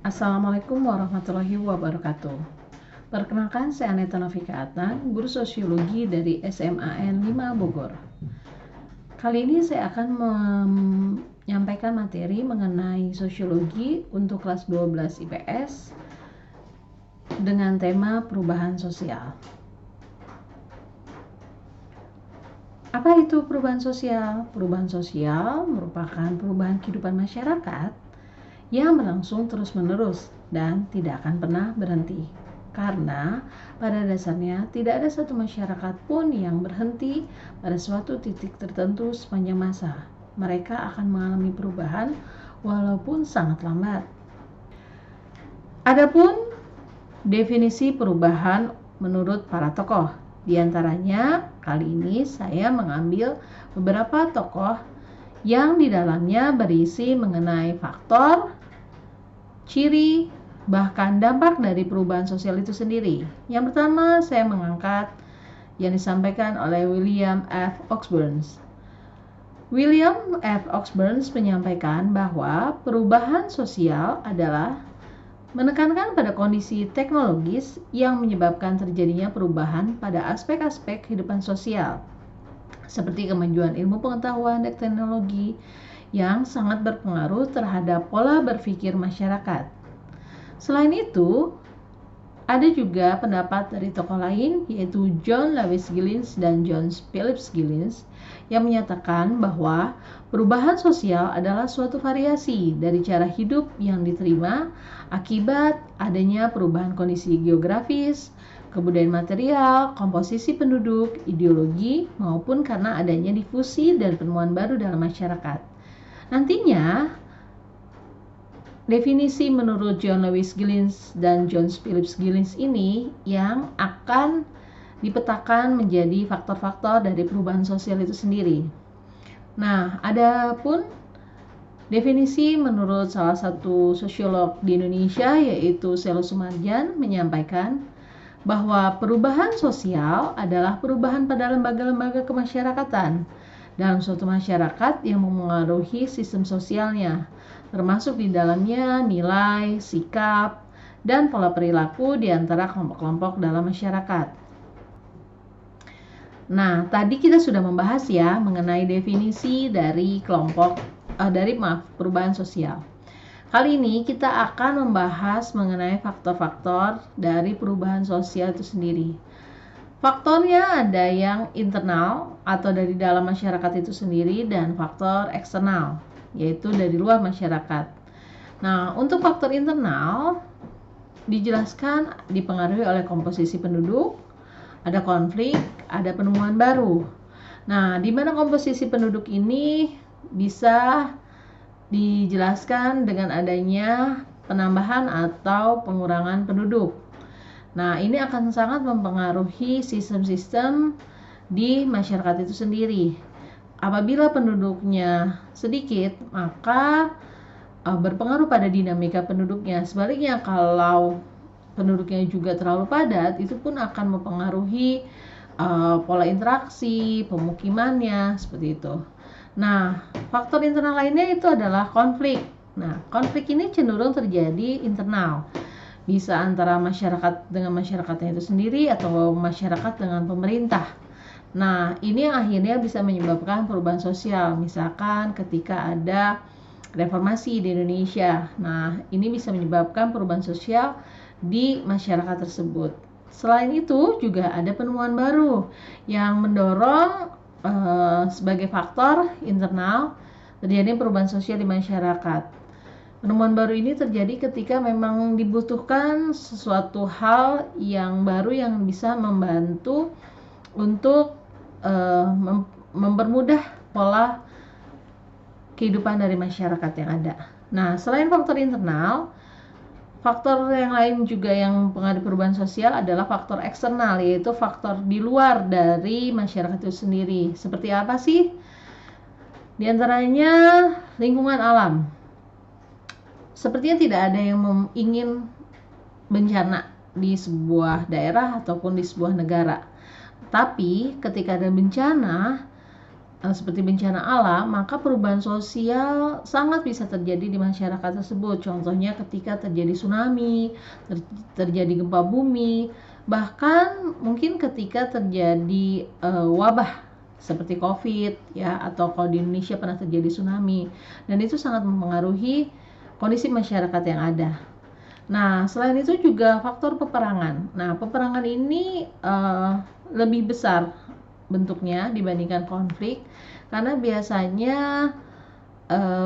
Assalamualaikum warahmatullahi wabarakatuh. Perkenalkan, saya Aneta Novika Adnan, guru sosiologi dari SMAN 5 Bogor. Kali ini saya akan menyampaikan materi mengenai sosiologi untuk kelas 12 IPS dengan tema perubahan sosial. Apa itu perubahan sosial? Perubahan sosial merupakan perubahan kehidupan masyarakat yang berlangsung terus-menerus dan tidak akan pernah berhenti. Karena pada dasarnya tidak ada satu masyarakat pun yang berhenti pada suatu titik tertentu sepanjang masa. Mereka akan mengalami perubahan walaupun sangat lambat. Adapun definisi perubahan menurut para tokoh, di antaranya kali ini saya mengambil beberapa tokoh yang di dalamnya berisi mengenai faktor, ciri, bahkan dampak dari perubahan sosial itu sendiri. Yang pertama saya mengangkat yang disampaikan oleh William F. Oxburn. William F. Oxburn menyampaikan bahwa perubahan sosial adalah menekankan pada kondisi teknologis yang menyebabkan terjadinya perubahan pada aspek-aspek kehidupan sosial, seperti kemajuan ilmu pengetahuan dan teknologi yang sangat berpengaruh terhadap pola berpikir masyarakat. Selain itu, ada juga pendapat dari tokoh lain, yaitu John Lewis Gillens dan John Phillips Gillens, yang menyatakan bahwa perubahan sosial adalah suatu variasi dari cara hidup yang diterima akibat adanya perubahan kondisi geografis, kebudayaan material, komposisi penduduk, ideologi, maupun karena adanya difusi dan penemuan baru dalam masyarakat. Nantinya, definisi menurut John Lewis Gillens dan John Phillips Gillens ini yang akan dipetakan menjadi faktor-faktor dari perubahan sosial itu sendiri. Nah, adapun definisi menurut salah satu sosiolog di Indonesia, yaitu Selo Sumarjan, menyampaikan bahwa perubahan sosial adalah perubahan pada lembaga-lembaga kemasyarakatan dalam suatu masyarakat yang memengaruhi sistem sosialnya, termasuk di dalamnya nilai, sikap, dan pola perilaku di antara kelompok-kelompok dalam masyarakat. Nah, tadi kita sudah membahas ya mengenai definisi dari perubahan sosial. Kali ini kita akan membahas mengenai faktor-faktor dari perubahan sosial itu sendiri. Faktornya ada yang internal atau dari dalam masyarakat itu sendiri dan faktor eksternal, yaitu dari luar masyarakat. Nah, untuk faktor internal dijelaskan dipengaruhi oleh komposisi penduduk, ada konflik, ada penemuan baru. Nah, di mana komposisi penduduk ini bisa dijelaskan dengan adanya penambahan atau pengurangan penduduk. Nah, ini akan sangat mempengaruhi sistem-sistem di masyarakat itu sendiri. Apabila penduduknya sedikit, maka berpengaruh pada dinamika penduduknya. Sebaliknya, kalau penduduknya juga terlalu padat, itu pun akan mempengaruhi pola interaksi, pemukimannya, seperti itu. Nah, faktor internal lainnya itu adalah konflik. Nah, konflik ini cenderung terjadi internal. Bisa antara masyarakat dengan masyarakatnya itu sendiri atau masyarakat dengan pemerintah. Nah, ini yang akhirnya bisa menyebabkan perubahan sosial. Misalkan ketika ada reformasi di Indonesia. Nah, ini bisa menyebabkan perubahan sosial di masyarakat tersebut. Selain itu, juga ada penemuan baru yang mendorong sebagai faktor internal terjadi perubahan sosial di masyarakat. Penemuan baru ini terjadi ketika memang dibutuhkan sesuatu hal yang baru yang bisa membantu untuk mempermudah pola kehidupan dari masyarakat yang ada. Nah, selain faktor internal, faktor yang lain juga yang mempengaruhi perubahan sosial adalah faktor eksternal, yaitu faktor di luar dari masyarakat itu sendiri. Seperti apa sih? Di antaranya lingkungan alam. Sepertinya tidak ada yang ingin bencana di sebuah daerah ataupun di sebuah negara. Tapi ketika ada bencana, seperti bencana alam, maka perubahan sosial sangat bisa terjadi di masyarakat tersebut. Contohnya ketika terjadi tsunami, terjadi gempa bumi, bahkan mungkin ketika terjadi wabah seperti COVID ya, atau kalau di Indonesia pernah terjadi tsunami, dan itu sangat mempengaruhi kondisi masyarakat yang ada. Nah, selain itu juga faktor peperangan. Nah, peperangan ini lebih besar bentuknya dibandingkan konflik, karena biasanya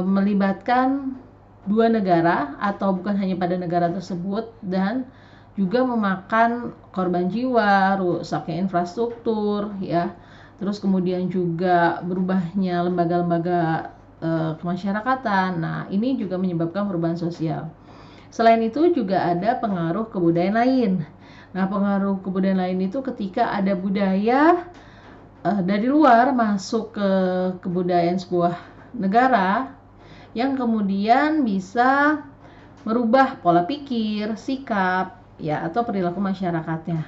melibatkan dua negara atau bukan hanya pada negara tersebut, dan juga memakan korban jiwa, rusaknya infrastruktur ya, terus kemudian juga berubahnya lembaga-lembaga kemasyarakatan. Nah, ini juga menyebabkan perubahan sosial. Selain itu juga ada pengaruh kebudayaan lain. Nah, pengaruh kebudayaan lain itu ketika ada budaya dari luar masuk ke kebudayaan sebuah negara yang kemudian bisa merubah pola pikir, sikap, ya, atau perilaku masyarakatnya.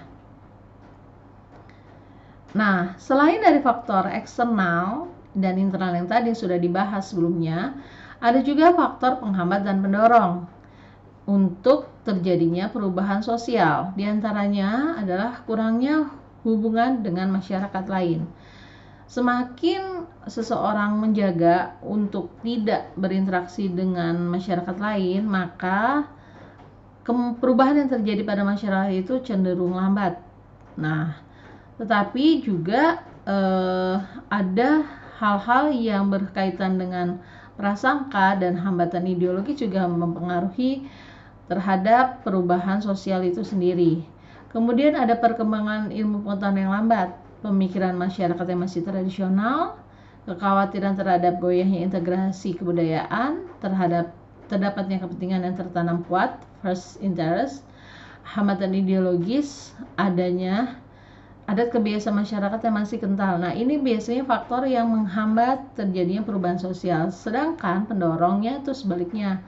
Nah, selain dari faktor eksternal dan internal yang tadi sudah dibahas sebelumnya, ada juga faktor penghambat dan pendorong untuk terjadinya perubahan sosial. Di antaranya adalah kurangnya hubungan dengan masyarakat lain. Semakin seseorang menjaga untuk tidak berinteraksi dengan masyarakat lain, maka perubahan yang terjadi pada masyarakat itu cenderung lambat. Nah, tetapi juga ada hal-hal yang berkaitan dengan prasangka dan hambatan ideologi juga mempengaruhi terhadap perubahan sosial itu sendiri. Kemudian ada perkembangan ilmu pengetahuan yang lambat, pemikiran masyarakat yang masih tradisional, kekhawatiran terhadap goyahnya integrasi kebudayaan, terdapatnya kepentingan yang tertanam kuat, first interest, hambatan ideologis, adanya adat kebiasaan masyarakat yang masih kental. Nah, ini biasanya faktor yang menghambat terjadinya perubahan sosial. Sedangkan pendorongnya itu sebaliknya.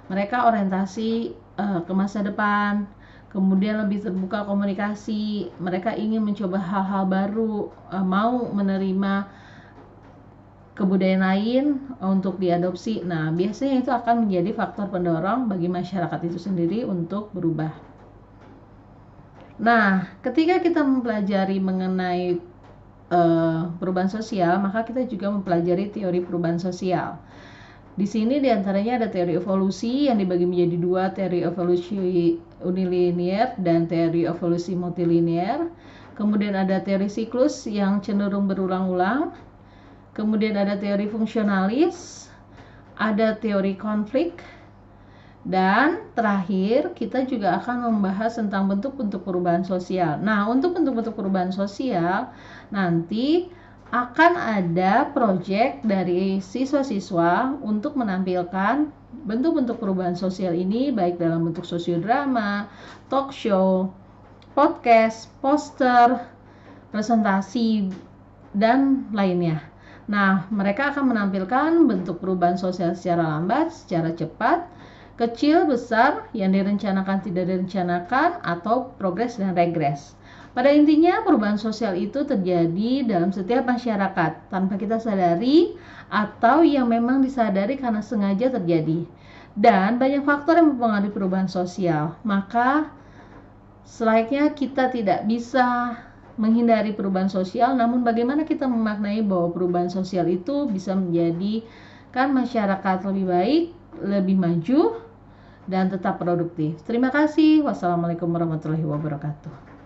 Mereka orientasi ke masa depan, kemudian lebih terbuka komunikasi, mereka ingin mencoba hal-hal baru, mau menerima kebudayaan lain untuk diadopsi. Nah, biasanya itu akan menjadi faktor pendorong bagi masyarakat itu sendiri untuk berubah. Nah, ketika kita mempelajari mengenai perubahan sosial, maka kita juga mempelajari teori perubahan sosial. Di sini diantaranya ada teori evolusi yang dibagi menjadi dua, teori evolusi unilinear dan teori evolusi multilinear. Kemudian ada teori siklus yang cenderung berulang-ulang. Kemudian ada teori fungsionalis, ada teori konflik, dan terakhir kita juga akan membahas tentang bentuk-bentuk perubahan sosial. Nah, untuk bentuk-bentuk perubahan sosial nanti akan ada proyek dari siswa-siswa untuk menampilkan bentuk-bentuk perubahan sosial ini, baik dalam bentuk sosiodrama, talk show, podcast, poster, presentasi, dan lainnya. Nah, mereka akan menampilkan bentuk perubahan sosial secara lambat, secara cepat, kecil, besar, yang direncanakan, tidak direncanakan, atau progres dan regres. Pada intinya, perubahan sosial itu terjadi dalam setiap masyarakat tanpa kita sadari, atau yang memang disadari karena sengaja terjadi. Dan banyak faktor yang mempengaruhi perubahan sosial. Maka selayaknya kita tidak bisa menghindari perubahan sosial, namun bagaimana kita memaknai bahwa perubahan sosial itu bisa menjadikan masyarakat lebih baik, lebih maju, dan tetap produktif. Terima kasih. Wassalamualaikum warahmatullahi wabarakatuh.